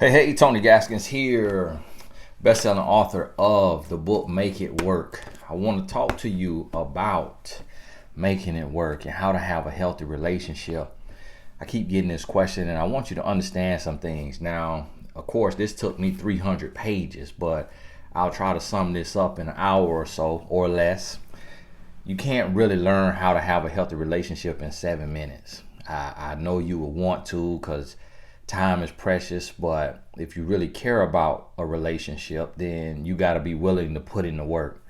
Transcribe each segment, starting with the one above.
Hey, Tony Gaskins here, best-selling author of the book Make It Work. I want to talk to you about making it work and how to have a healthy relationship. I keep getting this question and I want you to understand some things. Now, of course, this took me 300 pages, but I'll try to sum this up in an hour or so or less. You can't really learn how to have a healthy relationship in 7 minutes. I know you would want to because time is precious, but if you really care about a relationship, then you got to be willing to put in the work,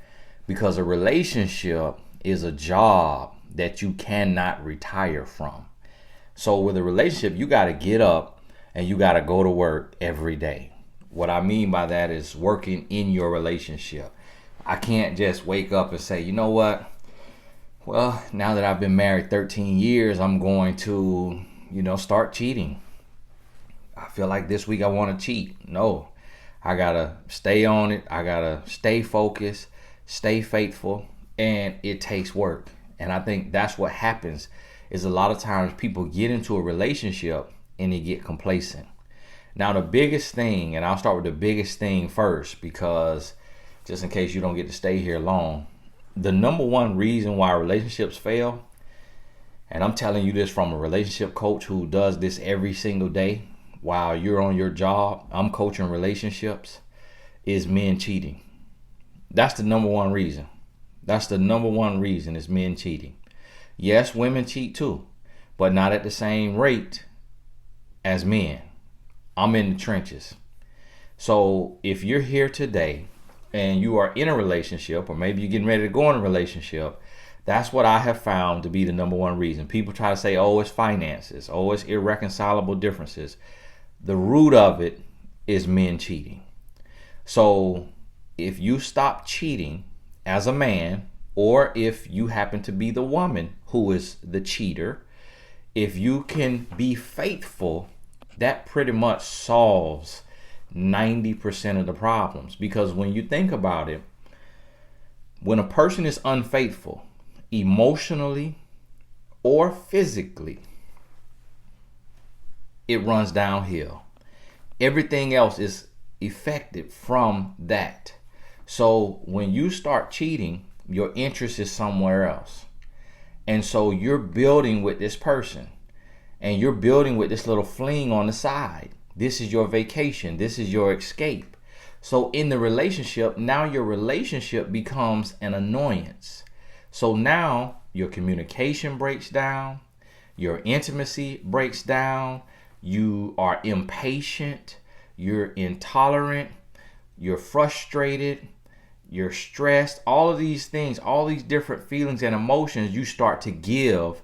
because a relationship is a job that you cannot retire from. So with a relationship, you got to get up and you got to go to work every day. What I mean by that is working in your relationship. I can't just wake up and say, you know what? Well, now that I've been married 13 years, I'm going to, start cheating. I feel like this week I want to cheat. No, I got to stay on it. I got to stay focused, stay faithful, and it takes work. And I think that's what happens is a lot of times people get into a relationship and they get complacent. Now, the biggest thing, and I'll start with the biggest thing first, because just in case you don't get to stay here long, the number one reason why relationships fail, and I'm telling you this from a relationship coach who does this every single day while you're on your job, I'm coaching relationships, is men cheating. That's the number one reason. That's the number one reason is men cheating. Yes, women cheat too, but not at the same rate as men. I'm in the trenches. So if you're here today and you are in a relationship, or maybe you're getting ready to go in a relationship, that's what I have found to be the number one reason. People try to say, oh, it's finances, oh, it's irreconcilable differences. The root of it is men cheating. So if you stop cheating as a man, or if you happen to be the woman who is the cheater, if you can be faithful, that pretty much solves 90% of the problems. Because when you think about it, when a person is unfaithful, emotionally or physically, it runs downhill. Everything else is affected from that. So when you start cheating, your interest is somewhere else. And so you're building with this person, and you're building with this little fling on the side. This is your vacation. This is your escape. So in the relationship, now your relationship becomes an annoyance. So now your communication breaks down, your intimacy breaks down, you are impatient, you're intolerant, you're frustrated, you're stressed. All of these things, all these different feelings and emotions you start to give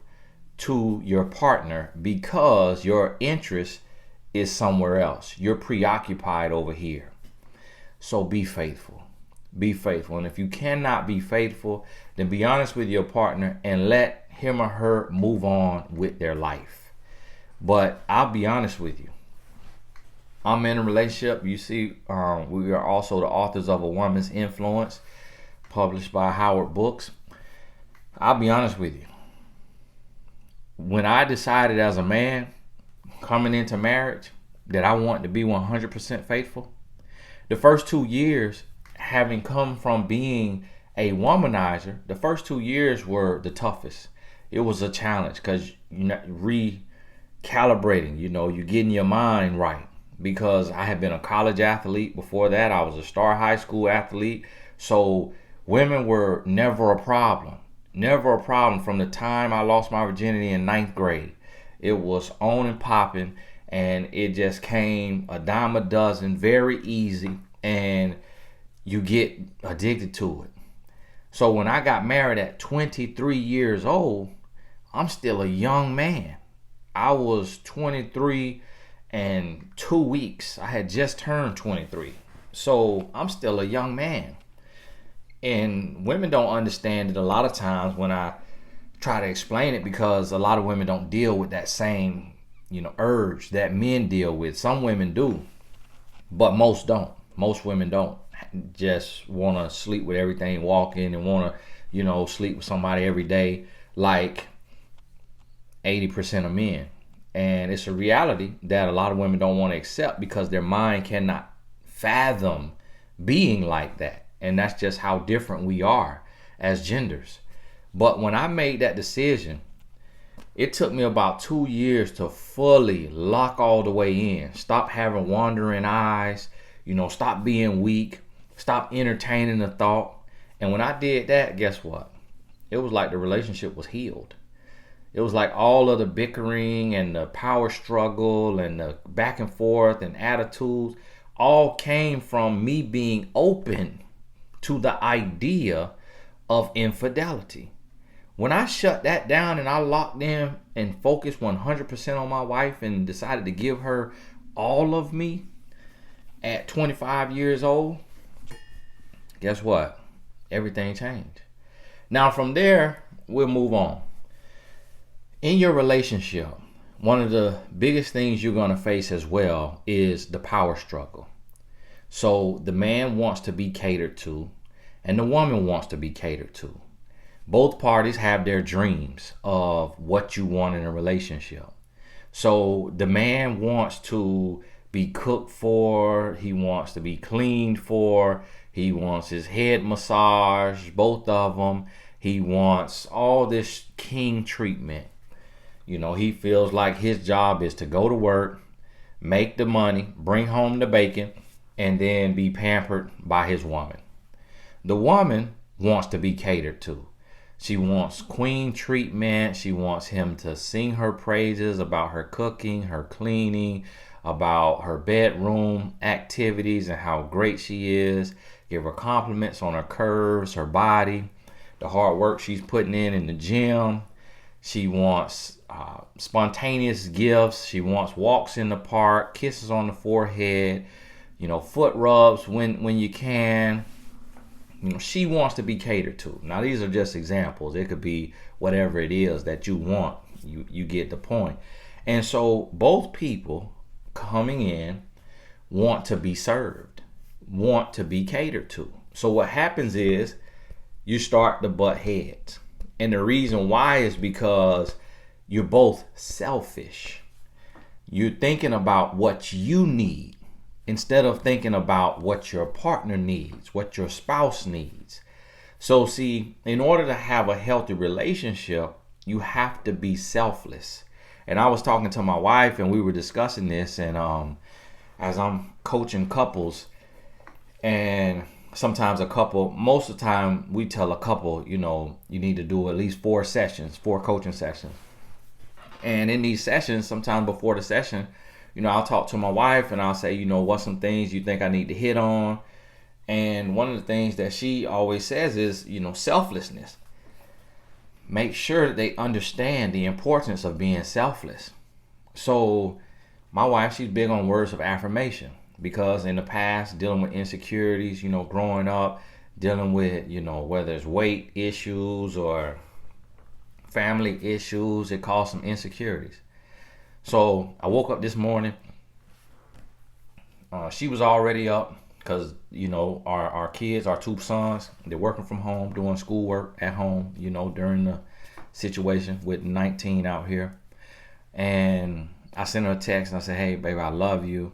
to your partner because your interest is somewhere else. You're preoccupied over here. So be faithful. Be faithful. And if you cannot be faithful, then be honest with your partner and let him or her move on with their life. But I'll be honest with you. I'm in a relationship. You see, we are also the authors of A Woman's Influence, published by Howard Books. I'll be honest with you. When I decided as a man coming into marriage that I want to be 100% faithful, the first 2 years, having come from being a womanizer, the first 2 years were the toughest. It was a challenge because you're not recalibrating, you're getting your mind right. Because I had been a college athlete before that. I was a star high school athlete. So women were never a problem. Never a problem from the time I lost my virginity in 9th grade. It was on and popping, and it just came a dime a dozen, very easy, and you get addicted to it. So when I got married at 23 years old, I'm still a young man. I was 23 and 2 weeks. I had just turned 23. So I'm still a young man. And women don't understand it a lot of times when I try to explain it, because a lot of women don't deal with that same, urge that men deal with. Some women do, but most don't. Most women don't just want to sleep with everything, walk in and want to, sleep with somebody every day like 80% of men. And it's a reality that a lot of women don't want to accept because their mind cannot fathom being like that. And that's just how different we are as genders. But when I made that decision, it took me about 2 years to fully lock all the way in. Stop having wandering eyes, stop being weak, stop entertaining the thought. And when I did that, guess what? It was like the relationship was healed. It was like all of the bickering and the power struggle and the back and forth and attitudes all came from me being open to the idea of infidelity. When I shut that down and I locked in and focused 100% on my wife and decided to give her all of me at 25 years old, guess what? Everything changed. Now from there, we'll move on. In your relationship, one of the biggest things you're going to face as well is the power struggle. So the man wants to be catered to and the woman wants to be catered to. Both parties have their dreams of what you want in a relationship. So the man wants to be cooked for, he wants to be cleaned for, he wants his head massaged, both of them. He wants all this king treatment. He feels like his job is to go to work, make the money, bring home the bacon, and then be pampered by his woman. The woman wants to be catered to. She wants queen treatment. She wants him to sing her praises about her cooking, her cleaning, about her bedroom activities and how great she is. Give her compliments on her curves, her body, the hard work she's putting in the gym. She wants spontaneous gifts. She wants walks in the park, kisses on the forehead, foot rubs when you can. She wants to be catered to. Now, these are just examples. It could be whatever it is that you want. You get the point. And so both people coming in want to be served, want to be catered to. So what happens is you start to butt heads. And the reason why is because you're both selfish. You're thinking about what you need instead of thinking about what your partner needs, what your spouse needs. So see, in order to have a healthy relationship, you have to be selfless. And I was talking to my wife and we were discussing this, and as I'm coaching couples, and sometimes most of the time we tell a couple, you need to do at least 4 coaching sessions. And in these sessions, sometimes before the session, I'll talk to my wife and I'll say, what's some things you think I need to hit on? And one of the things that she always says is, selflessness. Make sure that they understand the importance of being selfless. So my wife, she's big on words of affirmation because in the past, dealing with insecurities, growing up, dealing with, whether it's weight issues or family issues, it caused some insecurities. So I woke up this morning. She was already up because, our kids, our 2 sons, they're working from home, doing schoolwork at home, during the situation with 19 out here. And I sent her a text and I said, hey, baby, I love you.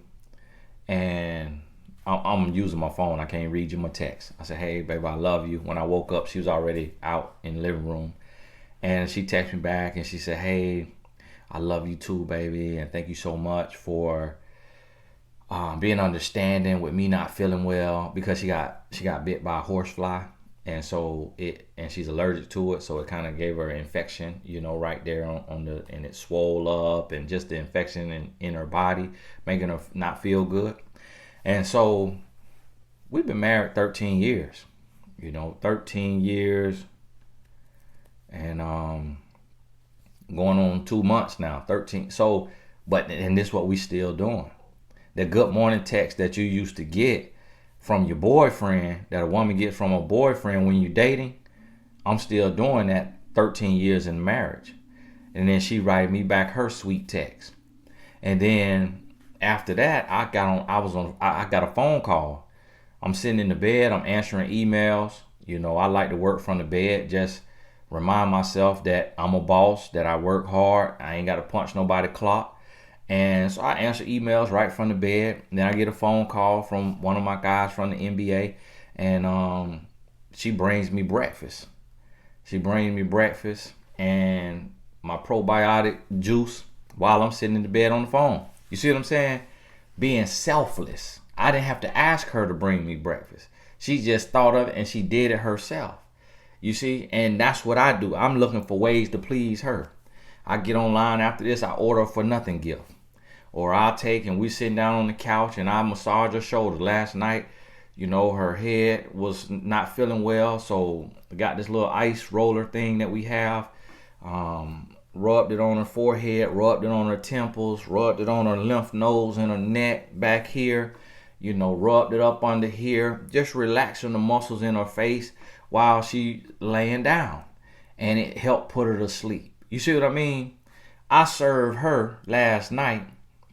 And I'm using my phone. I can't read you my text. I said, hey, baby, I love you. When I woke up, she was already out in the living room. And she texted me back and she said, hey, I love you too, baby. And thank you so much for being understanding with me not feeling well, because she got bit by a horsefly. And so she's allergic to it. So it kind of gave her an infection, right there and it swole up, and just the infection in her body, making her not feel good. And so we've been married 13 years, 13 years and going on 2 months now, 13. So, and this is what we still doing. The good morning text that you used to get from your boyfriend, that a woman gets from a boyfriend when you're dating, I'm still doing that 13 years in marriage. And then she write me back her sweet text. And then after that, I got a phone call. I'm sitting in the bed, I'm answering emails. I like to work from the bed, just remind myself that I'm a boss, that I work hard. I ain't got to punch nobody clock. And so I answer emails right from the bed. Then I get a phone call from one of my guys from the NBA, and she brings me breakfast. She brings me breakfast and my probiotic juice while I'm sitting in the bed on the phone. You see what I'm saying? Being selfless. I didn't have to ask her to bring me breakfast. She just thought of it and she did it herself. You see? And that's what I do. I'm looking for ways to please her. I get online after this, I order a for nothing gift. Or I'll take and we sitting down on the couch and I massage her shoulders. Last night, you know, her head was not feeling well. So I got this little ice roller thing that we have. Rubbed it on her forehead, rubbed it on her temples, rubbed it on her lymph nodes and her neck back here, you know, rubbed it up under here, just relaxing the muscles in her face while she laying down. And it helped put her to sleep. You see what I mean? I served her last night,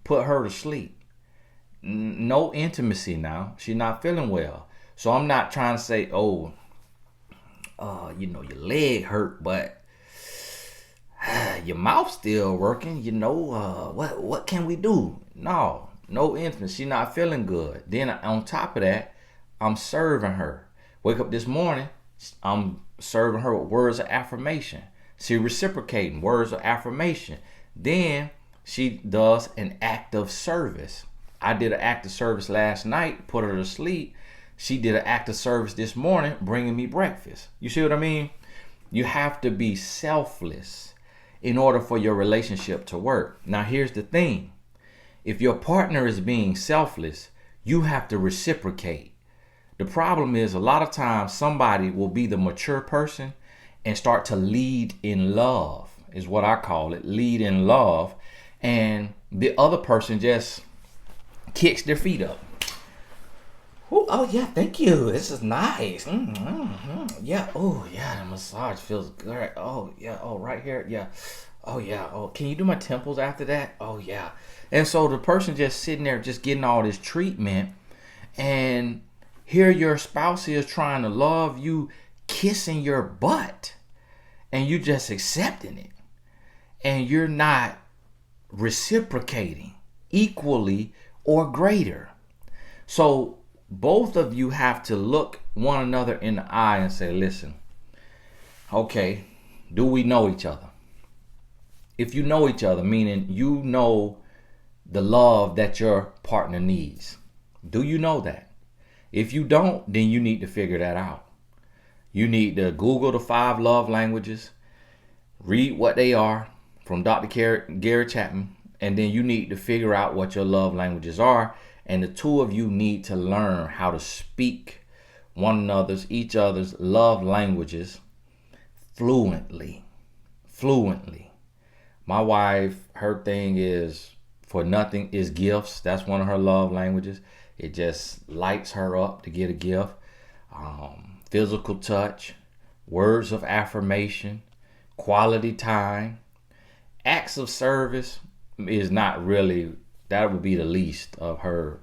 put her to sleep. No intimacy now. She's not feeling well. So I'm not trying to say, oh, you know, your leg hurt, but your mouth still working, you know, what can we do? No intimacy. She not feeling good. Then on top of that, I'm serving her. Wake up this morning, I'm serving her with words of affirmation. She reciprocating words of affirmation. Then she does an act of service. I did an act of service last night, put her to sleep. She did an act of service this morning, bringing me breakfast. You see what I mean? You have to be selfless in order for your relationship to work. Now, here's the thing. If your partner is being selfless, you have to reciprocate. The problem is a lot of times somebody will be the mature person and start to lead in love, is what I call it, lead in love. And the other person just kicks their feet up. Ooh, oh yeah, thank you. This is nice. Yeah. Oh yeah, the massage feels good. Oh yeah. Oh right here. Yeah. Oh yeah. Oh, can you do my temples after that? Oh yeah. And so the person just sitting there, just getting all this treatment, and here your spouse is trying to love you, kissing your butt, and you just accepting it, and you're not reciprocating equally or greater. So both of you have to look one another in the eye and say, listen, okay, do we know each other? If you know each other, meaning you know the love that your partner needs. Do you know that? If you don't, then you need to figure that out. You need to Google the 5 love languages, read what they are from Dr. Gary Chapman, and then you need to figure out what your love languages are. And the two of you need to learn how to speak each other's love languages fluently. My wife, her thing is for nothing is gifts. That's one of her love languages. It just lights her up to get a gift. Physical touch, words of affirmation, quality time, acts of service is not really, that would be the least of her.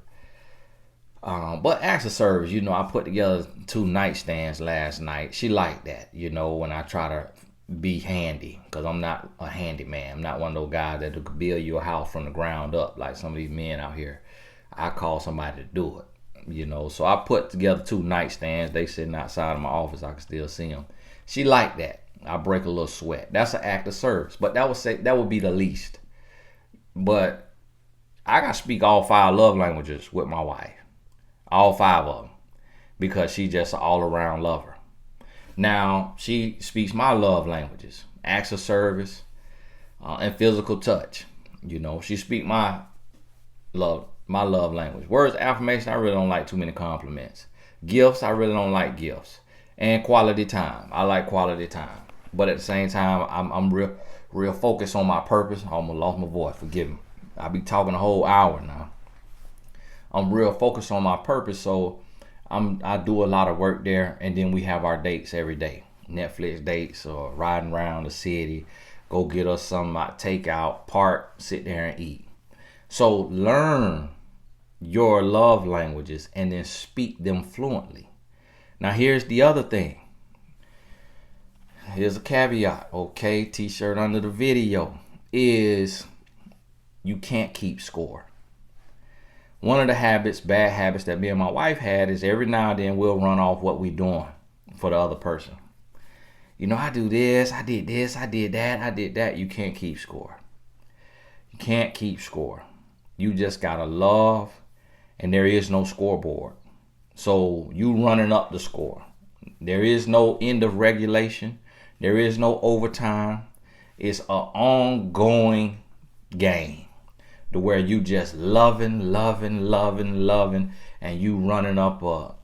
But acts of service, you know, I put together 2 nightstands last night. She liked that, you know, when I try to be handy, because I'm not a handyman. I'm not one of those guys that could build you a house from the ground up like some of these men out here. I call somebody to do it, you know. So I put together 2 nightstands. They sitting outside of my office. I can still see them. She liked that. I break a little sweat. That's an act of service. But that would be the least. But I got to speak all 5 love languages with my wife. All 5 of them. Because she's just an all-around lover. Now, she speaks my love languages. Acts of service and physical touch. You know, she speaks my love language. Words of affirmation, I really don't like too many compliments. Gifts, I really don't like gifts. And quality time. I like quality time. But at the same time, I'm real focused on my purpose. I almost lost my voice. Forgive me. I'll be talking a whole hour now. I'm real focused on my purpose, so I do a lot of work there, and then we have our dates every day. Netflix dates or riding around the city, go get us some takeout, park, sit there and eat. So learn your love languages and then speak them fluently. Now here's the other thing. here's a caveat, okay? T-shirt under the video is you can't keep score. One of the bad habits that me and my wife had is every now and then we'll run off what we doing for the other person. You know, I do this, I did this, I did that, I did that. You can't keep score. You can't keep score. You just gotta love, and there is no scoreboard. So you running up the score. There is no end of regulation. There is no overtime. It's an ongoing game to where you just loving, and you running up a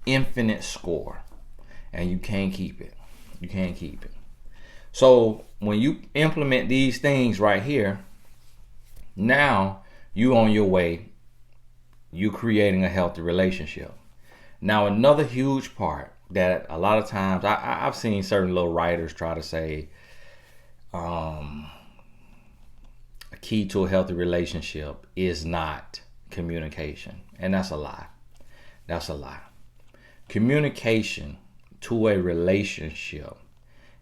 infinite score, and you can't keep it. You can't keep it. So when you implement these things right here, now you on your way. You creating a healthy relationship. Now another huge part that a lot of times I've seen certain little writers try to say, a key to a healthy relationship is not communication. And that's a lie. That's a lie. Communication to a relationship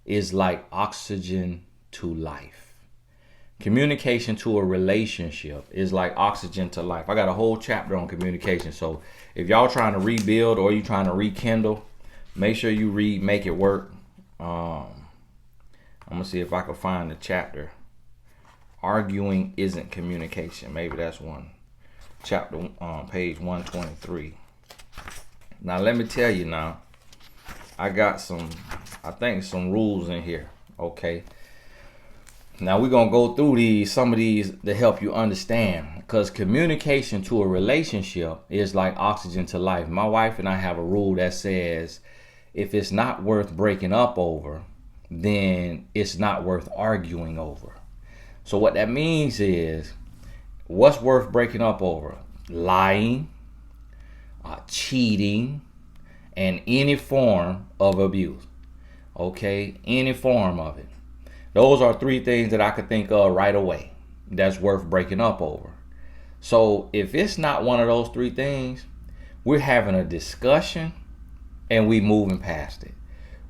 is like oxygen to life. Communication to a relationship is like oxygen to life. I got a whole chapter on communication. So if y'all trying to rebuild or you trying to rekindle, make sure you read Make It Work. I'm going to see if I can find the chapter. Arguing isn't communication. Maybe that's one. Chapter page 123. Now let me tell you now. I got some rules in here. Okay. Now we're going to go through some of these to help you understand. Because communication to a relationship is like oxygen to life. My wife and I have a rule that says if it's not worth breaking up over, then it's not worth arguing over. So what that means is, what's worth breaking up over? Lying, cheating, and any form of abuse. Okay, any form of it. Those are three things that I could think of right away that's worth breaking up over. So if it's not one of those three things, we're having a discussion and we moving past it.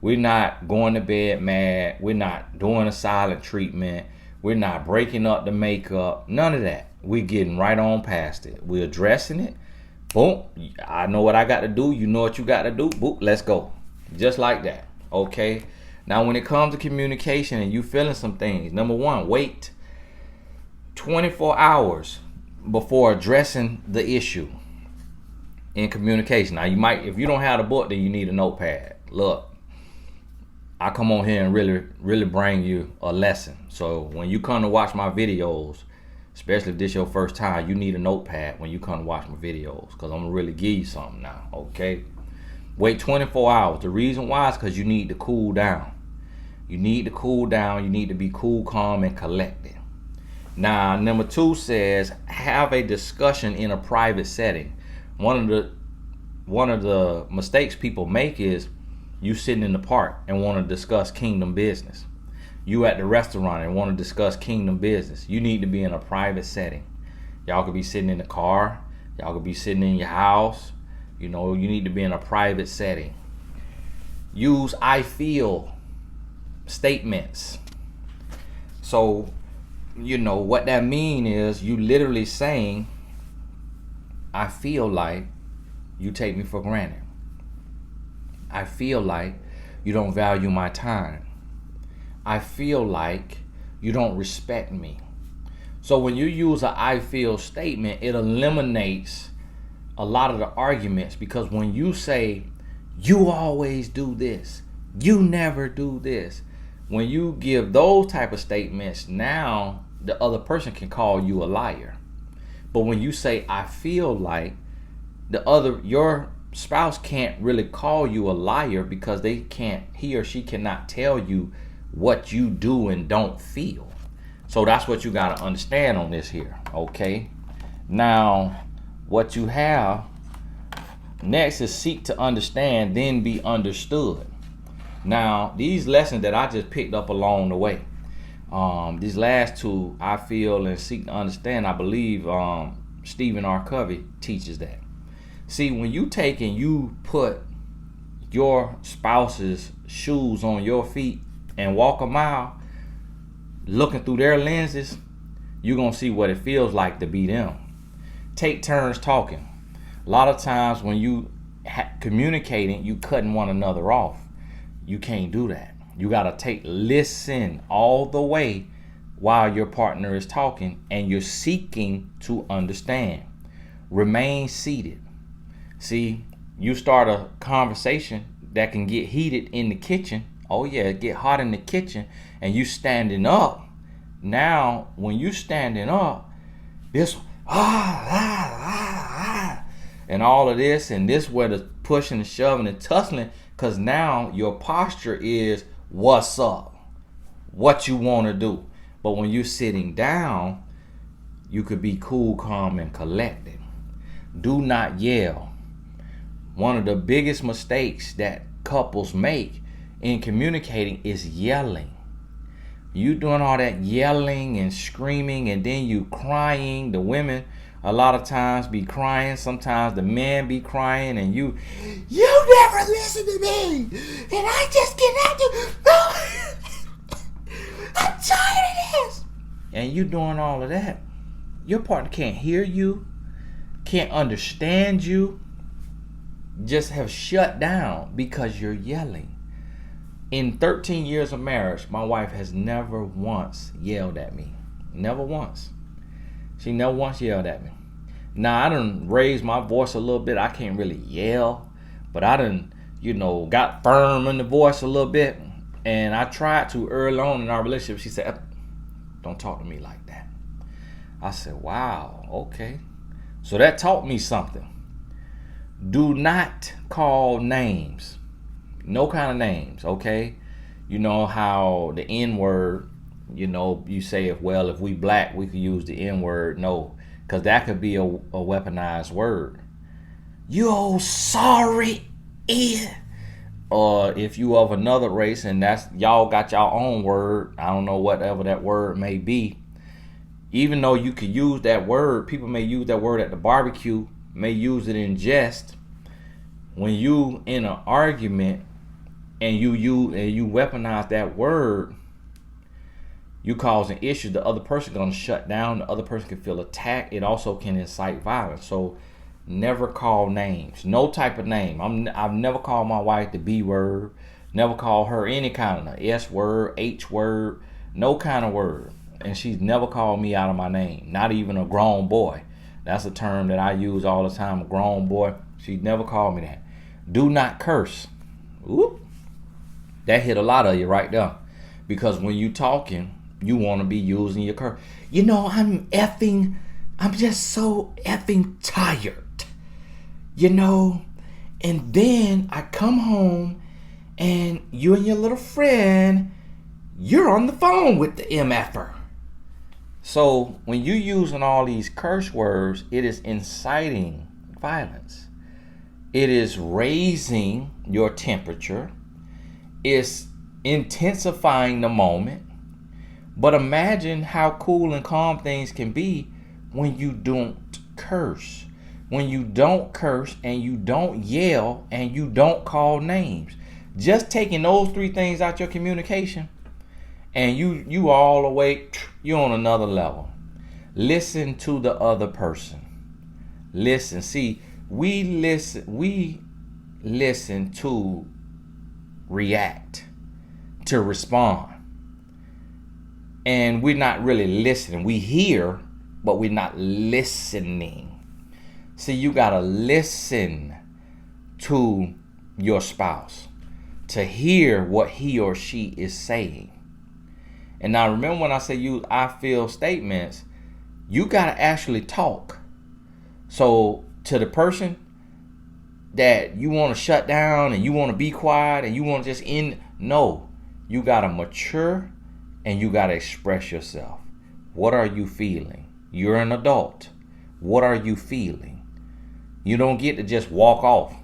We're not going to bed mad. We're not doing a silent treatment. We're not breaking up the makeup. None of that. We're getting right on past it. We're addressing it. Boom. I know what I got to do. You know what you got to do. Boom. Let's go. Just like that. Okay. Now, when it comes to communication and you feeling some things, number one, wait 24 hours before addressing the issue in communication. Now, you might, if you don't have the book, then you need a notepad. Look, I come on here and really bring you a lesson. So when you come to watch my videos, especially if this is your first time, you need a notepad when you come to watch my videos, because I'm going to really give you something now, okay? Wait 24 hours. The reason why is because you need to cool down. You need to cool down. You need to be cool, calm, and collected. Now, number 2 says, have a discussion in a private setting. One of the mistakes people make is you sitting in the park and want to discuss kingdom business. You at the restaurant and want to discuss kingdom business. You need to be in a private setting. Y'all could be sitting in the car. Y'all could be sitting in your house. You know, you need to be in a private setting. Use I feel statements. So, you know, what that mean is you literally saying, I feel like you take me for granted. I feel like you don't value my time. I feel like you don't respect me. So when you use an I feel statement, it eliminates a lot of the arguments, because when you say, you always do this, you never do this, when you give those type of statements, now the other person can call you a liar. But when you say, I feel like, your spouse can't really call you a liar, because he or she cannot tell you what you do and don't feel. So that's what you got to understand on this here, okay? Now, what you have next is seek to understand, then be understood. Now, these lessons that I just picked up along the way, these last two, I feel and seek to understand, I believe Stephen R. Covey teaches that. See, when you take and you put your spouse's shoes on your feet and walk a mile looking through their lenses, you're going to see what it feels like to be them. Take turns talking. A lot of times when you communicating, you cutting one another off. You can't do that. You got to listen all the way while your partner is talking and you're seeking to understand. Remain seated. See, you start a conversation that can get heated in the kitchen. Oh yeah, get hot in the kitchen, and you standing up. Now, when you standing up, this and all of this, and this where the pushing and shoving and tussling, because now your posture is what's up, what you want to do. But when you're sitting down, you could be cool, calm, and collected. Do not yell. One of the biggest mistakes that couples make in communicating is yelling. You doing all that yelling and screaming, and then you crying. The women a lot of times be crying. Sometimes the men be crying, and you never listen to me, and I just cannot do. I'm tired of this. And you doing all of that. Your partner can't hear you, can't understand you. Just have shut down because you're yelling. In 13 years of marriage, my wife has never once yelled at me. Never once. She never once yelled at me. Now, I done raised my voice a little bit. I can't really yell, but I done, got firm in the voice a little bit. And I tried to early on in our relationship. She said, don't talk to me like that. I said, wow, okay. So that taught me something. Do not call names. No kind of names, okay? You know how the N-word, you say, if we black, we could use the N-word. No, because that could be a weaponized word. You old sorry idiot. Or if you of another race and that's y'all got your own word, I don't know whatever that word may be. Even though you could use that word, people may use that word at the barbecue, may use it in jest. When you in an argument and you weaponize that word, you causing issues. The other person gonna shut down. The other person can feel attacked. It also can incite violence. So never call names. No type of name. I've never called my wife the B word. Never called her any kind of S word, H word, no kind of word. And she's never called me out of my name. Not even a grown boy. That's a term that I use all the time, a grown boy. She never called me that. Do not curse. Oop. That hit a lot of you right there. Because when you talking, you want to be using your curse. I'm just so effing tired. And then I come home and you and your little friend, you're on the phone with the MFer. So when you're using all these curse words, it is inciting violence. It is raising your temperature. It's intensifying the moment. But imagine how cool and calm things can be when you don't curse. When you don't curse and you don't yell and you don't call names. Just taking those three things out your communication, and you all the way, you're on another level. Listen to the other person. Listen. See, we listen to react, to respond. And we're not really listening. We hear, but we're not listening. See, you gotta listen to your spouse to hear what he or she is saying. And now remember when I say use I feel statements, you gotta actually talk. So to the person that you want to shut down and you want to be quiet and you want to just no, you gotta mature and you gotta express yourself. What are you feeling? You're an adult. What are you feeling? You don't get to just walk off.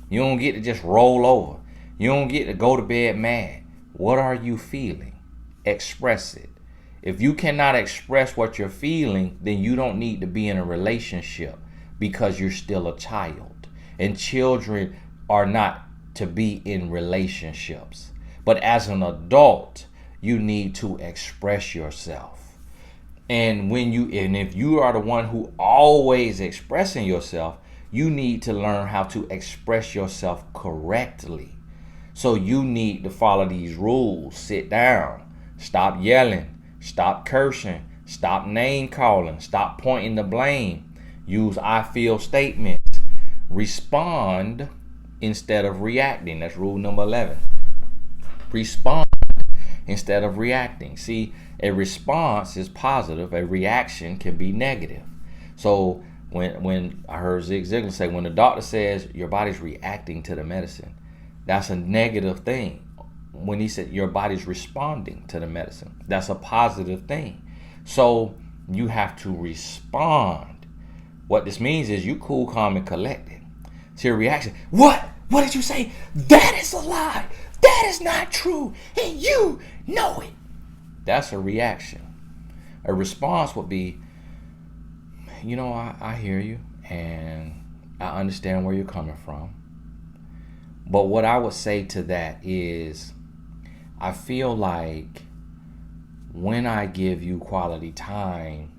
You don't get to just roll over. You don't get to go to bed mad. What are you feeling? Express it. If you cannot express what you're feeling, then you don't need to be in a relationship because you're still a child. And children are not to be in relationships. But as an adult, you need to express yourself. And if you are the one who always expressing yourself, you need to learn how to express yourself correctly. So you need to follow these rules. Sit down. Stop yelling. Stop cursing. Stop name calling. Stop pointing the blame. Use I feel statements. Respond instead of reacting. That's rule number 11. Respond instead of reacting. See, a response is positive. A reaction can be negative. So when I heard Zig Ziglar say, when the doctor says your body's reacting to the medicine, that's a negative thing. When he said your body's responding to the medicine, that's a positive thing. So you have to respond. What this means is you cool, calm, and collected. So your reaction, what? What did you say? That is a lie. That is not true. And you know it. That's a reaction. A response would be, I hear you and I understand where you're coming from. But what I would say to that is, I feel like when I give you quality time,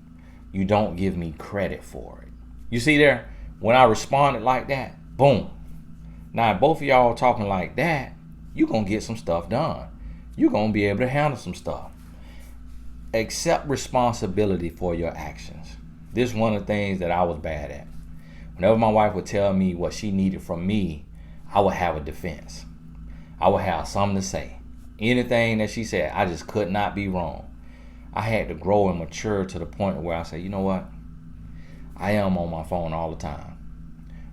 you don't give me credit for it. You see there, when I responded like that, boom. Now, if both of y'all talking like that, you're going to get some stuff done. You're going to be able to handle some stuff. Accept responsibility for your actions. This is one of the things that I was bad at. Whenever my wife would tell me what she needed from me, I would have a defense. I would have something to say. Anything that she said, I just could not be wrong. I had to grow and mature to the point where I say, you know what? I am on my phone all the time.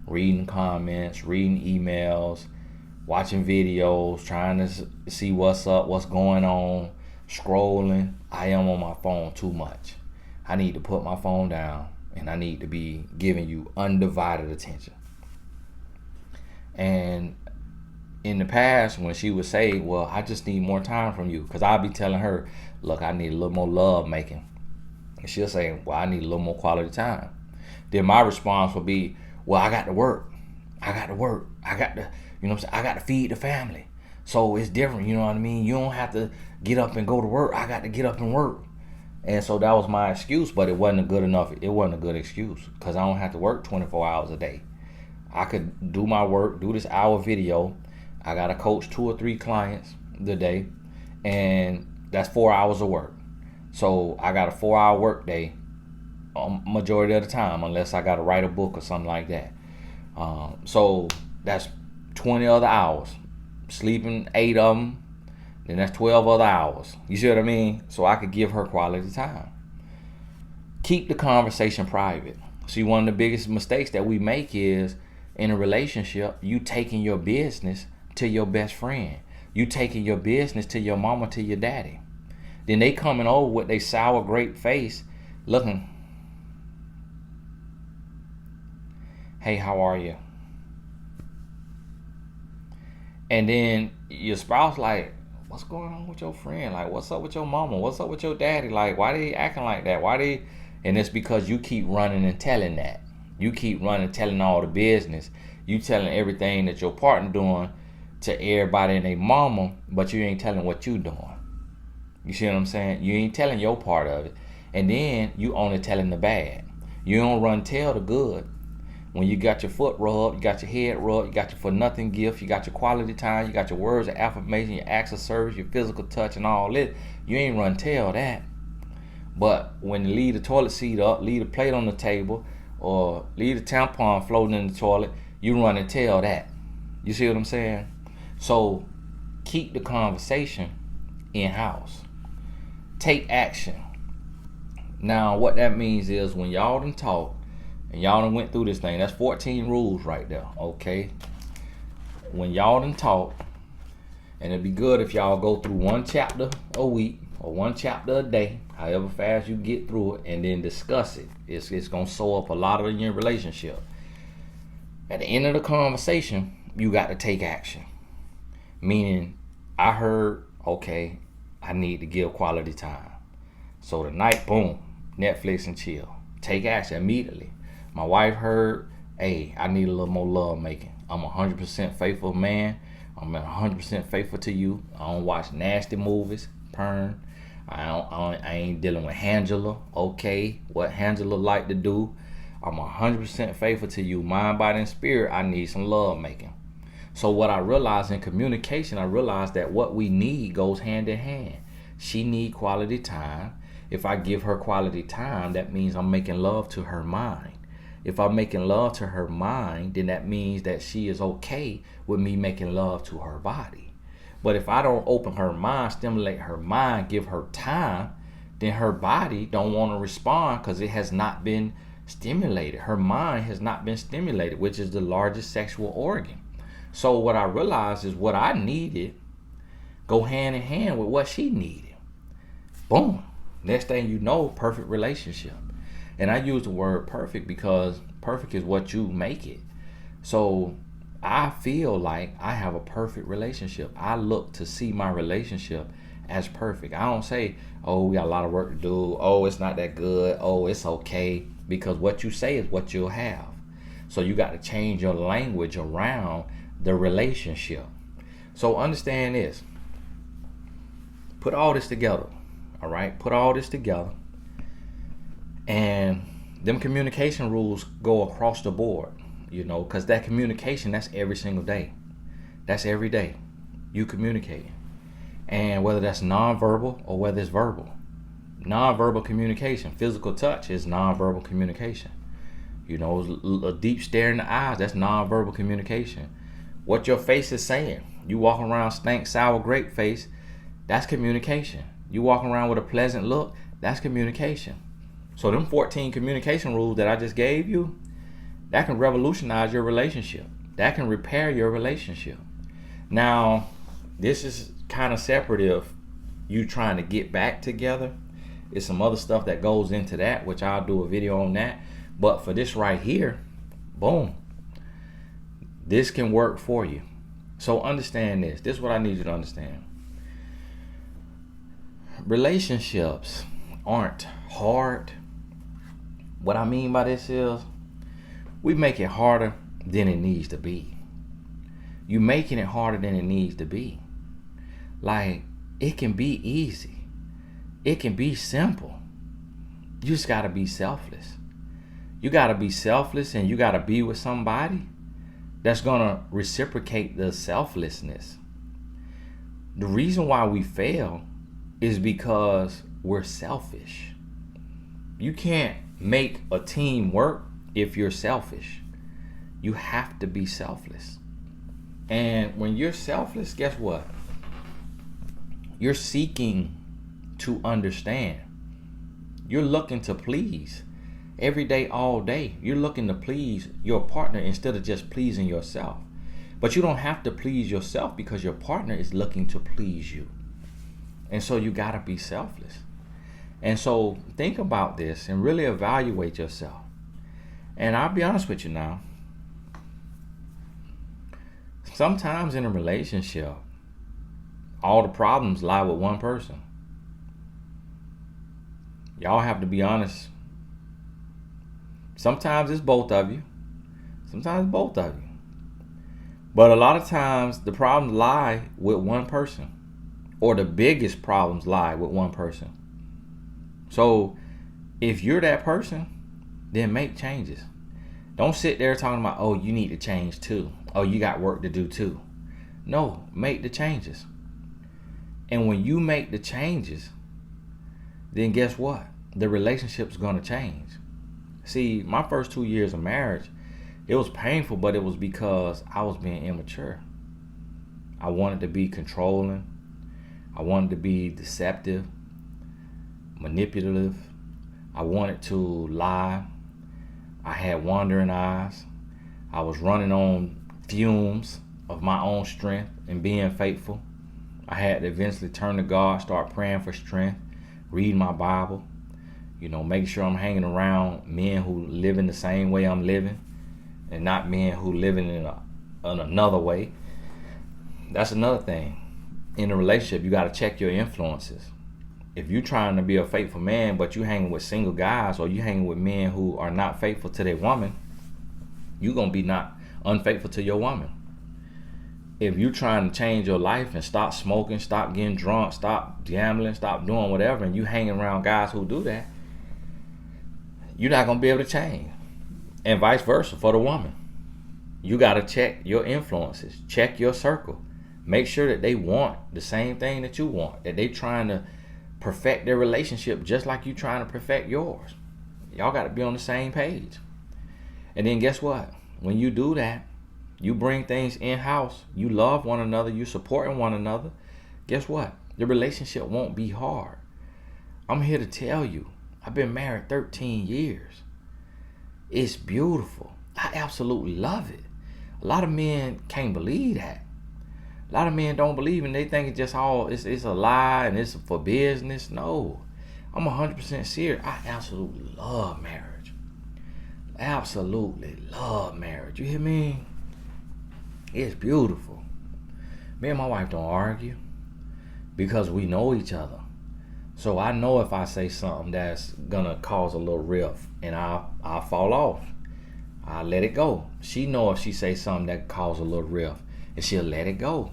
Reading comments, reading emails, watching videos, trying to see what's up, what's going on, scrolling. I am on my phone too much. I need to put my phone down and I need to be giving you undivided attention. And in the past, when she would say, well, I just need more time from you, because I'll be telling her, look, I need a little more love making. And she'll say, well, I need a little more quality time. Then my response will be, well, I got to work. I got to feed the family. So it's different, you know what I mean? You don't have to get up and go to work. I got to get up and work. And so that was my excuse, but it wasn't a good excuse, because I don't have to work 24 hours a day. I could do my work, do this hour video. I got to coach 2 or 3 clients a day, and that's 4 hours of work. So I got a 4-hour work day majority of the time, unless I got to write a book or something like that. So that's 20 other hours. Sleeping 8 of them, then that's 12 other hours. You see what I mean? So I could give her quality time. Keep the conversation private. See, one of the biggest mistakes that we make is, in a relationship, you taking your business to your best friend. You taking your business to your mama, to your daddy. Then they coming over with their sour grape face, looking, hey, how are you? And then your spouse like, what's going on with your friend? Like, what's up with your mama? What's up with your daddy? Like, why they acting like that? And it's because you keep running and telling that. You keep running, telling all the business. You telling everything that your partner doing to everybody and their mama, but you ain't telling what you doing. You see what I'm saying? You ain't telling your part of it. And then you only telling the bad. You don't run tell the good. When you got your foot rubbed, you got your head rubbed, you got your for nothing gift, you got your quality time, you got your words of affirmation, your acts of service, your physical touch and all this, you ain't run tell that. But when you leave the toilet seat up, leave the plate on the table, or leave the tampon floating in the toilet, you run and tell that. You see what I'm saying? So keep the conversation in-house. Take action. Now what that means is, when y'all done talk and y'all done went through this thing, that's 14 rules right there, okay? When y'all done talk, and it'd be good if y'all go through 1 chapter a week or 1 chapter a day, however fast you get through it, and then discuss it. It's gonna sew up a lot of your relationship. At the end of the conversation, you got to take action. Meaning, I heard, okay, I need to give quality time. So tonight, boom, Netflix and chill. Take action immediately. My wife heard, hey, I need a little more love making. I'm 100% faithful man. I'm 100% faithful to you. I don't watch nasty movies, porn. I ain't dealing with Angela. Okay, what Angela like to do. I'm 100% faithful to you. Mind, body, and spirit, I need some love making. So what I realized in communication, I realized that what we need goes hand in hand. She need quality time. If I give her quality time, that means I'm making love to her mind. If I'm making love to her mind, then that means that she is okay with me making love to her body. But if I don't open her mind, stimulate her mind, give her time, then her body don't want to respond because it has not been stimulated. Her mind has not been stimulated, which is the largest sexual organ. So what I realized is what I needed go hand in hand with what she needed. Boom. Next thing you know, perfect relationship. And I use the word perfect because perfect is what you make it. So I feel like I have a perfect relationship. I look to see my relationship as perfect. I don't say, oh, we got a lot of work to do. Oh, it's not that good. Oh, it's okay. Because what you say is what you'll have. So you got to change your language around the relationship. So understand this. Put all this together. All right? Put all this together. And them communication rules go across the board. You know, because that communication, that's every single day. That's every day. You communicating. And whether that's nonverbal or whether it's verbal. Nonverbal communication. Physical touch is nonverbal communication. You know, a deep stare in the eyes, that's nonverbal communication. What your face is saying. You walking around stank, sour grape face, that's communication. You walking around with a pleasant look, that's communication. So them 14 communication rules that I just gave you, that can revolutionize your relationship. That can repair your relationship. Now, this is kind of separate if you trying to get back together. It's some other stuff that goes into that, which I'll do a video on that. But for this right here, boom. This can work for you. So understand this. This is what I need you to understand. Relationships aren't hard. What I mean by this is, we make it harder than it needs to be. You making it harder than it needs to be. Like, it can be easy. It can be simple. You just gotta be selfless. You gotta be selfless, and you gotta be with somebody that's gonna reciprocate the selflessness. The reason why we fail is because we're selfish. You can't make a team work if you're selfish. You have to be selfless. And when you're selfless, guess what? You're seeking to understand. You're looking to please. Every day, all day, you're looking to please your partner instead of just pleasing yourself. But you don't have to please yourself because your partner is looking to please you. And so you gotta be selfless. And so think about this and really evaluate yourself. And I'll be honest with you now. Sometimes in a relationship, all the problems lie with one person. Y'all have to be honest. Sometimes it's both of you. Sometimes it's both of you. But a lot of times the problems lie with one person. Or the biggest problems lie with one person. So if you're that person, then make changes. Don't sit there talking about, oh, you need to change too. Oh, you got work to do too. No, make the changes. And when you make the changes, then guess what? The relationship's gonna change. See, my first 2 years of marriage, it was painful, but it was because I was being immature. I wanted to be controlling. I wanted to be deceptive, manipulative. I wanted to lie. I had wandering eyes. I was running on fumes of my own strength and being faithful. I had to eventually turn to God, start praying for strength, read my Bible, make sure I'm hanging around men who live in the same way I'm living and not men who living in another way. That's another thing. In a relationship, you got to check your influences. If you're trying to be a faithful man, but you hanging with single guys or you hanging with men who are not faithful to their woman, you're going to be not unfaithful to your woman. if you're trying to change your life and stop smoking, stop getting drunk, stop gambling, stop doing whatever, and you hanging around guys who do that, you're not going to be able to change. And vice versa for the woman. You got to check your influences, check your circle. Make sure that they want the same thing that you want, that they trying to perfect their relationship just like you trying to perfect yours. Y'all got to be on the same page. And then guess what? When you do that, you bring things in-house, you love one another, you supporting one another, guess what? The relationship won't be hard. I'm here to tell you, I've been married 13 years. It's beautiful. I absolutely love it. A lot of men can't believe that. A lot of men don't believe and they think it's just all, it's a lie and it's for business. No, I'm 100% serious. I absolutely love marriage. Absolutely love marriage. You hear me? It's beautiful. Me and my wife don't argue because we know each other. So I know if I say something that's gonna cause a little rift and I'll fall off, I'll let it go. She know if she say something that cause a little rift and she'll let it go.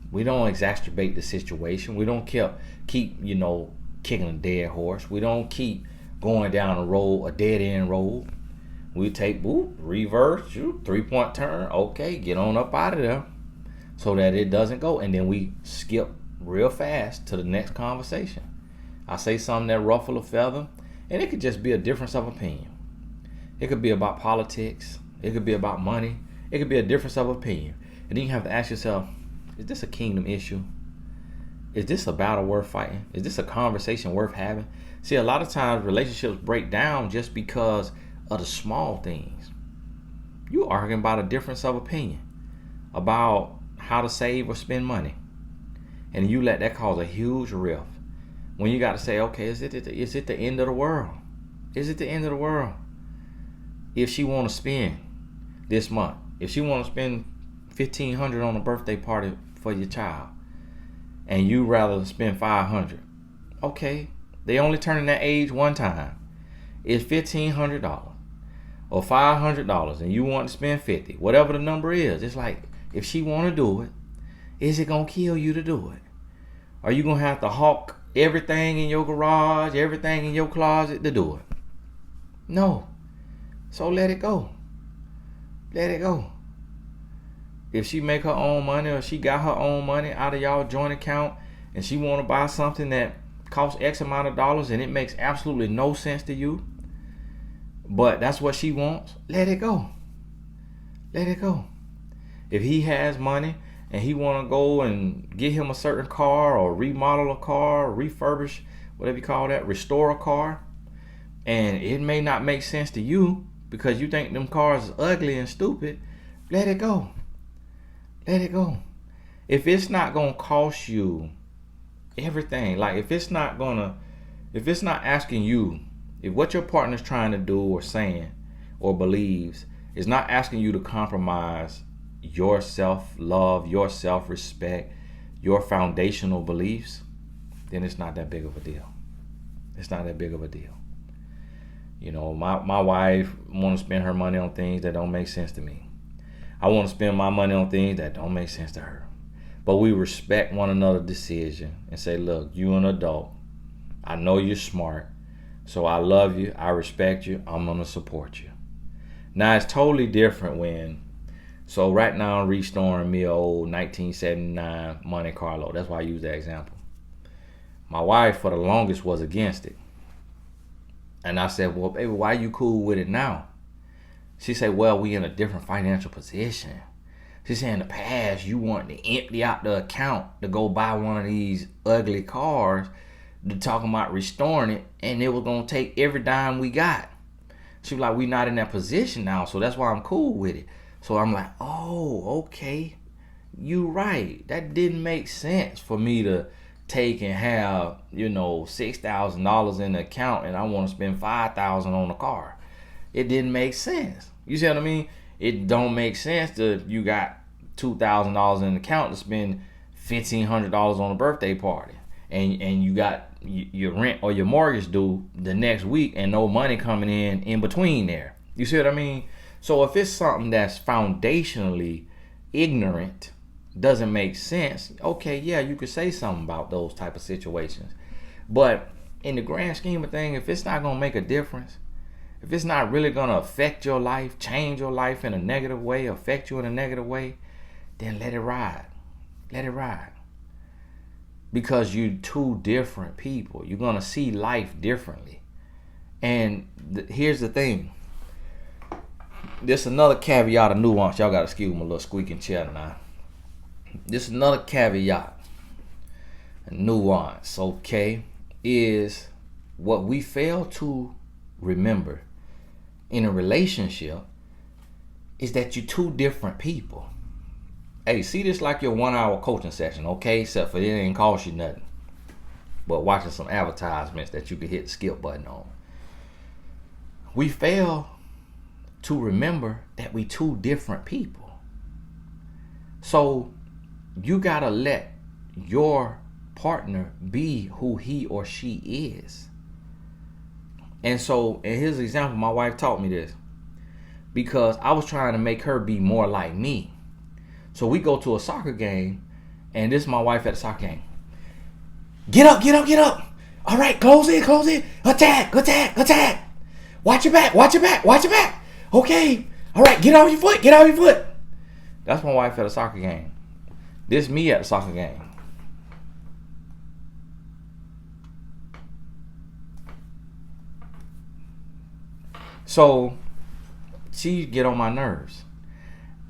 We don't exacerbate the situation. We don't keep kicking a dead horse. We don't keep going down a dead end road. We take reverse, 3-point turn. Okay, get on up out of there so that it doesn't go. And then we skip real fast to the next conversation. I say something that ruffle a feather, and it could just be a difference of opinion. It could be about politics. It could be about money. It could be a difference of opinion. And then you have to ask yourself, is this a kingdom issue? Is this a battle worth fighting? Is this a conversation worth having? See, a lot of times relationships break down just because of the small things. You arguing about a difference of opinion about how to save or spend money, and you let that cause a huge rift. When you got to say, okay, is it the end of the world? Is it the end of the world? If she want to spend this month, if she want to spend $1,500 on a birthday party for your child, and you rather spend $500, okay, they only turning that age one time. It's $1,500 or $500, and you want to spend $50, whatever the number is. It's like, if she want to do it, is it gonna kill you to do it? Are you gonna have to hawk everything in your garage, everything in your closet to do it? No. So let it go. Let it go. If she make her own money or she got her own money out of y'all joint account and she want to buy something that costs X amount of dollars and it makes absolutely no sense to you, but that's what she wants, let it go. Let it go. If he has money and he want to go and get him a certain car or remodel a car, or refurbish, whatever you call that, restore a car, and it may not make sense to you because you think them cars is ugly and stupid, let it go. Let it go. If it's not gonna cost you everything, like if it's not asking you, if what your partner's trying to do or saying or believes is not asking you to compromise your self-love, your self-respect, your foundational beliefs, then it's not that big of a deal. It's not that big of a deal. You know, my wife want to spend her money on things that don't make sense to me. I want to spend my money on things that don't make sense to her. But we respect one another's decision and say, look, you an adult. I know you're smart. So I love you. I respect you. I'm going to support you. Now, it's totally different so right now I'm restoring me an old 1979 Monte Carlo. That's why I use that example. My wife, for the longest, was against it. And I said, well, baby, why are you cool with it now? She said, well, we in a different financial position. She said, in the past, you wanted to empty out the account to go buy one of these ugly cars. They're talking about restoring it, and it was going to take every dime we got. She was like, we not in that position now, so that's why I'm cool with it. So I'm like, oh, okay. You right. That didn't make sense for me to take and have, $6,000 in the account, and I want to spend $5,000 on a car. It didn't make sense. You see what I mean? It don't make sense that you got $2,000 in the account to spend $1,500 on a birthday party, and you got your rent or your mortgage due the next week and no money coming in between there. You see what I mean? So if it's something that's foundationally ignorant doesn't make sense, okay, yeah, you could say something about those type of situations. But in the grand scheme of things, if it's not going to make a difference, if it's not really going to affect your life, change your life in a negative way, affect you in a negative way, then let it ride. Let it ride. Because you're two different people. You're going to see life differently. And here's the thing. There's another caveat of nuance. Y'all got to excuse my little squeaking chair now. This is another caveat. A nuance, okay, is what we fail to remember in a relationship is that you're two different people. Hey, see this like your 1 hour coaching session, okay? Except for it ain't cost you nothing. But watching some advertisements that you can hit the skip button on. We fail to remember that we two different people. So you gotta let your partner be who he or she is. And so in his example, my wife taught me this because I was trying to make her be more like me. So we go to a soccer game, and this is my wife at the soccer game. Get up, get up, get up. All right, close in, close in. Attack, attack, attack. Watch your back, watch your back, watch your back. Okay. All right, get off your foot, get off your foot. That's my wife at a soccer game. This me at the soccer game. So she get on my nerves.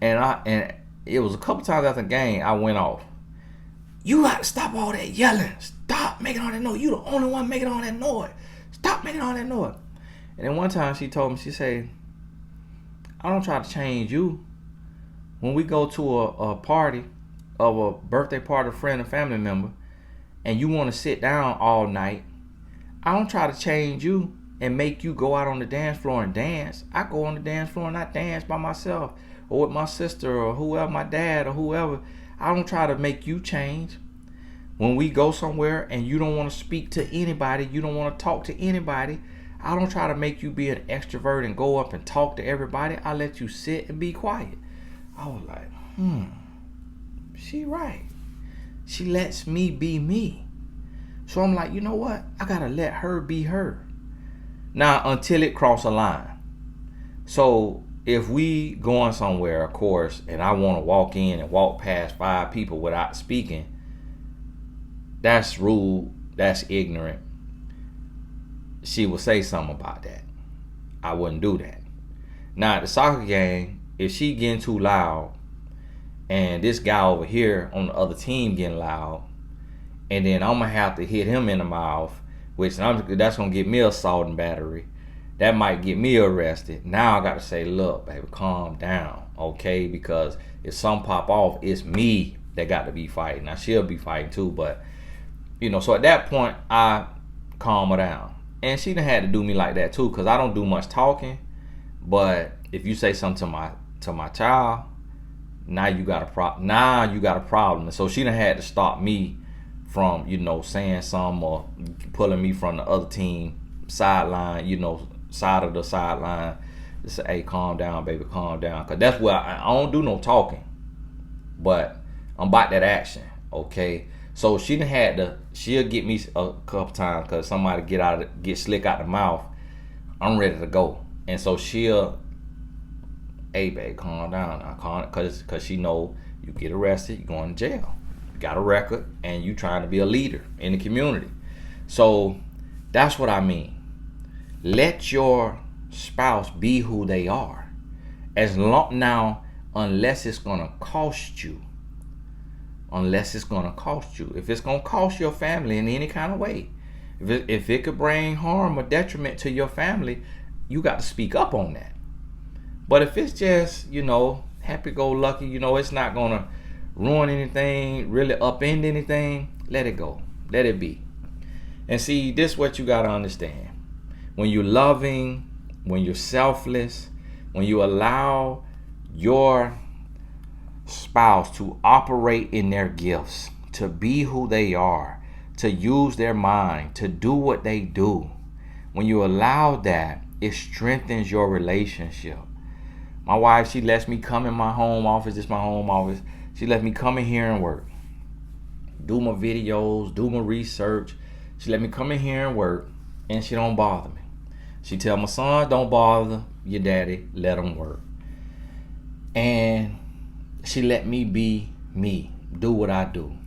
And it was a couple times after the game I went off. You got to stop all that yelling. Stop making all that noise. You the only one making all that noise. Stop making all that noise. And then one time she told me, she said, I don't try to change you. When we go to a party of a birthday party of a friend or family member, and you want to sit down all night, I don't try to change you and make you go out on the dance floor and dance. I go on the dance floor and I dance by myself or with my sister or whoever, my dad or whoever. I don't try to make you change. When we go somewhere and you don't want to speak to anybody, you don't want to talk to anybody, I don't try to make you be an extrovert and go up and talk to everybody. I let you sit and be quiet. I was like, she right. She lets me be me. So I'm like, you know what? I gotta let her be her. Now, until it cross a line. So if we going somewhere, of course, and I want to walk in and walk past 5 people without speaking, that's rude. That's ignorant. She will say something about that. I wouldn't do that. Now at the soccer game, if she getting too loud and this guy over here on the other team getting loud, and then I'm gonna have to hit him in the mouth, which that's gonna get me assault and battery. That might get me arrested. Now I got to say, look, baby, calm down, okay? Because if something pop off, it's me that got to be fighting. Now she'll be fighting too, but so at that point I calm her down. And she done had to do me like that too, because I don't do much talking. But if you say something to my child, now you got a problem. Now you got a problem. And so she done had to stop me from, saying something or pulling me from the other team sideline, side of the sideline to say, hey, calm down, baby, calm down. Because that's where I don't do no talking. But I'm about that action, okay? So she done had to, she'll get me a couple times because somebody get slick out the mouth. I'm ready to go. And so she'll, hey, babe, calm down now. Because she know you get arrested, you going to jail. You got a record, and you trying to be a leader in the community. So that's what I mean. Let your spouse be who they are. Unless it's going to cost you. Unless it's going to cost you. If it's going to cost your family in any kind of way. If it could bring harm or detriment to your family, you got to speak up on that. But if it's just, happy-go-lucky, it's not going to ruin anything, really upend anything, let it go. Let it be. And see, this is what you got to understand. When you're loving, when you're selfless, when you allow your spouse to operate in their gifts, to be who they are, to use their mind, to do what they do, when you allow that, it strengthens your relationship. My wife, she lets me come in my home office. This is my home office. She let me come in here and work, do my videos, do my research. She let me come in here and work, and she don't bother me. She tell my son, don't bother your daddy, let him work. And she let me be me, do what I do.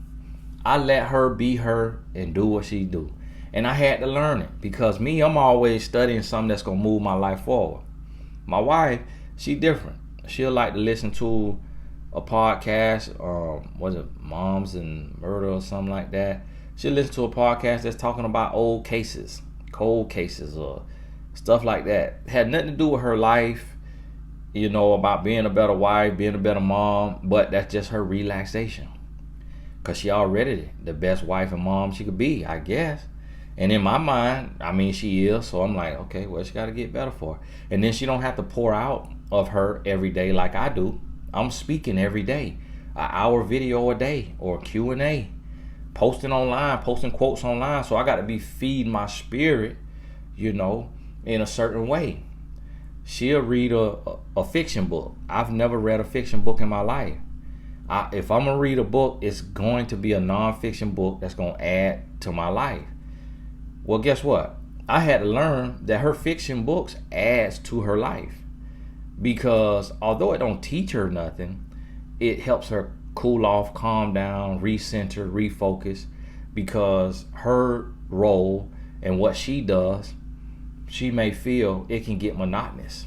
I let her be her and do what she do. And I had to learn it, because me, I'm always studying something that's going to move my life forward. My wife, she different. She'll like to listen to a podcast, was it Moms and Murder or something like that. She'll listen to a podcast that's talking about old cases, cold cases, or stuff like that. Had nothing to do with her life, about being a better wife, being a better mom, but that's just her relaxation. Because she already the best wife and mom she could be, I guess. And in my mind, she is. So I'm like, okay, well, she got to get better for her. And then she don't have to pour out of her every day like I do. I'm speaking every day, an hour video a day, or Q&A, posting online, posting quotes online. So I got to be feeding my spirit, in a certain way. She'll read a fiction book. I've never read a fiction book in my life. If I'm going to read a book, it's going to be a nonfiction book that's going to add to my life. Well, guess what? I had to learn that her fiction books adds to her life, because although it don't teach her nothing, it helps her cool off, calm down, recenter, refocus, because her role and what she does, she may feel it can get monotonous.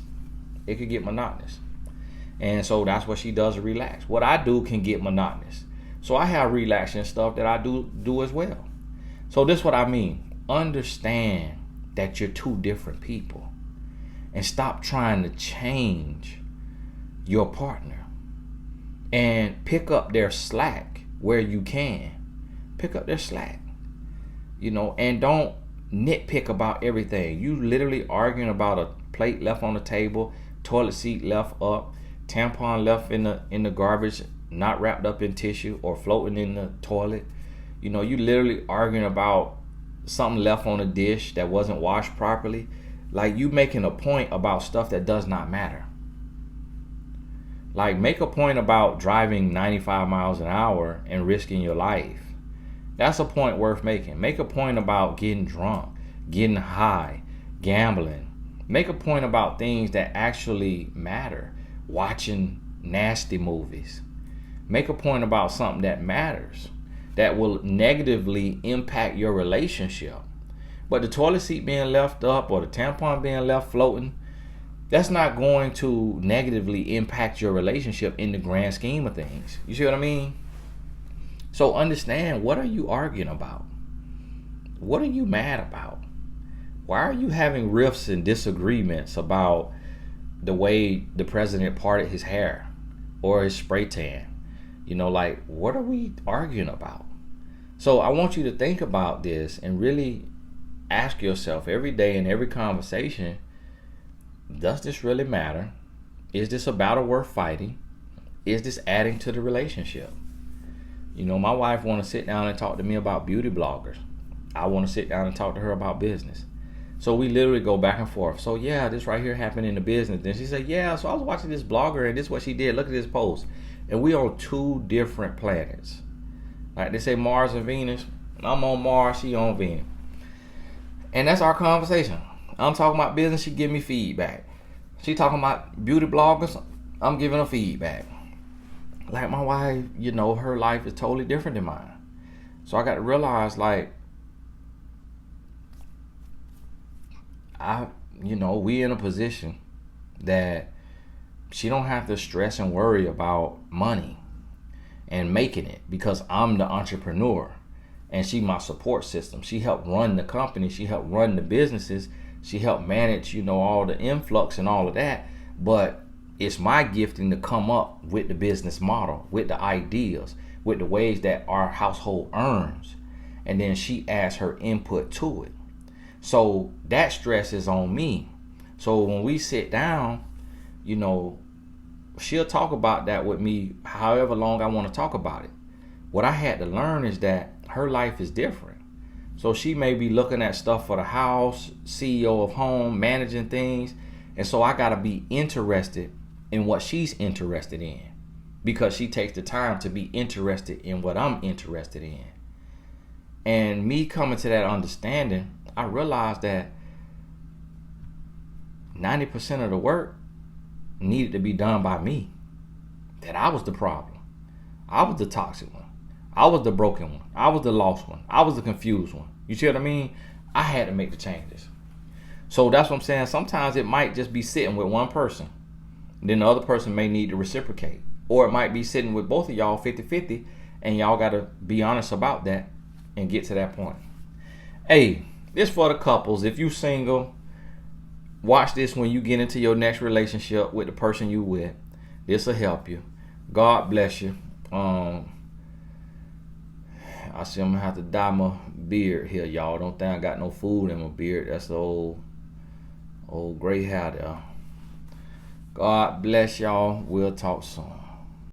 It could get monotonous. And so that's what she does to relax. What I do can get monotonous. So I have relaxing stuff that I do as well. So this is what I mean. Understand that you're two different people, and stop trying to change your partner, and pick up their slack where you can. Pick up their slack, and don't nitpick about everything. You literally arguing about a plate left on the table, toilet seat left up, tampon left in the garbage, not wrapped up in tissue or floating in the toilet. You literally arguing about something left on a dish that wasn't washed properly. Like, you making a point about stuff that does not matter. Like, make a point about driving 95 miles an hour and risking your life. That's a point worth making. Make a point about getting drunk, getting high, gambling. Make a point about things that actually matter. Watching nasty movies. Make a point about something that matters, that will negatively impact your relationship. But the toilet seat being left up or the tampon being left floating, that's not going to negatively impact your relationship in the grand scheme of things. You see what I mean? So understand, what are you arguing about? What are you mad about? Why are you having rifts and disagreements about the way the president parted his hair or his spray tan? What are we arguing about? So I want you to think about this and really ask yourself every day in every conversation, does this really matter? Is this a battle worth fighting? Is this adding to the relationship? My wife want to sit down and talk to me about beauty bloggers. I want to sit down and talk to her about business. So we literally go back and forth. So yeah, this right here happened in the business. Then she said, yeah, so I was watching this blogger and this is what she did. Look at this post. And we on two different planets. Like they say, Mars and Venus. I'm on Mars, she on Venus. And that's our conversation. I'm talking about business, she give me feedback. She talking about beauty bloggers, I'm giving her feedback. Like my wife, her life is totally different than mine. So I got to realize, we in a position that she don't have to stress and worry about money and making it, because I'm the entrepreneur and she my support system. She helped run the company, she helped run the businesses, she helped manage, all the influx and all of that. But it's my gifting to come up with the business model, with the ideas, with the ways that our household earns. And then she adds her input to it. So that stress is on me. So when we sit down, she'll talk about that with me however long I want to talk about it. What I had to learn is that her life is different. So she may be looking at stuff for the house, CEO of home, managing things. And so I got to be interested in what she's interested in. because she takes the time to be interested in what I'm interested in. And me coming to that understanding, I realized that 90% of the work needed to be done by me. That I was the problem. I was the toxic one. I was the broken one. I was the lost one. I was the confused one. You see what I mean? I had to make the changes. So that's what I'm saying. Sometimes it might just be sitting with one person. Then the other person may need to reciprocate. Or it might be sitting with both of y'all 50-50, and y'all got to be honest about that and get to that point. Hey, this for the couples. If you single, watch this when you get into your next relationship with the person you with. This will help you. God bless you. I see I'm gonna have to dye my beard here, y'all. Don't think I got no food in my beard. That's the old gray hair there. God bless y'all. We'll talk soon.